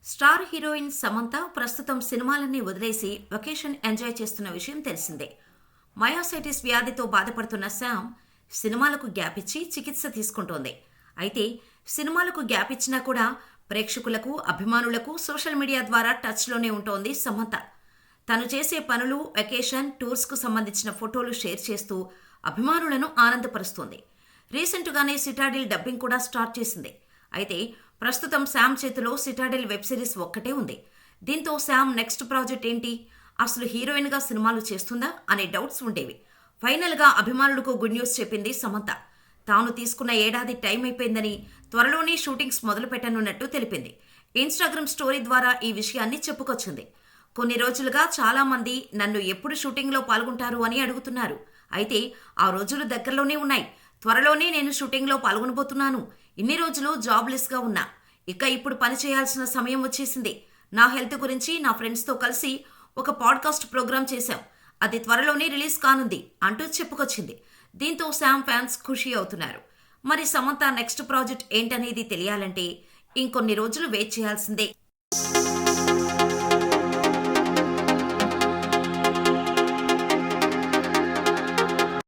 Star heroine Samantha ప్రస్తుతం సినిమాలన్నీ వదిలేసి వెకేషన్ ఎంజాయ్ చేస్తున్న విషయం తెలిసిందే. మయోసైటిస్ వ్యాధితో బాధపడుతున్న శామ్ సినిమాలకు గ్యాప్ ఇచ్చి చికిత్స తీసుకుంటోంది. అయితే సినిమాలకు గ్యాప్ ఇచ్చినా కూడా ప్రేక్షకులకు, అభిమానులకు సోషల్ మీడియా ద్వారా టచ్లోనే ఉంటోంది సమంత. తను చేసే పనులు, వెకేషన్, టూర్స్కు సంబంధించిన ఫోటోలు షేర్ చేస్తూ అభిమానులను ఆనందపరుస్తోంది. రీసెంట్గానే సిటాడిల్ డబ్బింగ్ కూడా స్టార్ట్ చేసింది. అయితే ప్రస్తుతం శామ్ చేతిలో సిటాడిల్ వెబ్ సిరీస్ ఒక్కటే ఉంది. దీంతో శామ్ నెక్స్ట్ ప్రాజెక్ట్ ఏంటి, అసలు హీరోయిన్గా సినిమాలు చేస్తుందా అనే డౌట్స్ ఉండేవి. ఫైనల్గా అభిమానులకు గుడ్ న్యూస్ చెప్పింది సమంత. తాను తీసుకున్న ఏడాది టైం అయిపోయిందని, త్వరలోనే షూటింగ్స్ మొదలు పెట్టనున్నట్టు తెలిపింది. ఇన్స్టాగ్రామ్ స్టోరీ ద్వారా ఈ విషయాన్ని చెప్పుకొచ్చింది. కొన్ని రోజులుగా చాలా మంది నన్ను ఎప్పుడు షూటింగ్లో పాల్గొంటారు అని అడుగుతున్నారు. అయితే ఆ రోజులు దగ్గరలోనే ఉన్నాయి. త్వరలోనే నేను షూటింగ్లో పాల్గొనబోతున్నాను. ఇన్ని రోజులు జాబ్లెస్గా ఉన్నా, ఇక ఇప్పుడు పని చేయాల్సిన సమయం వచ్చేసింది. నా హెల్త్ గురించి నా ఫ్రెండ్స్తో కలిసి ఒక పాడ్కాస్ట్ ప్రోగ్రాం చేశాం. అది త్వరలోనే రిలీజ్ కానుంది అంటూ చెప్పుకొచ్చింది. దీంతో శామ్ ఫ్యాన్స్ ఖుషి అవుతున్నారు. మరి సమంత నెక్స్ట్ ప్రాజెక్ట్ ఏంటనేది తెలియాలంటే ఇంకొన్ని రోజులు వెయిట్ చేయాల్సిందే.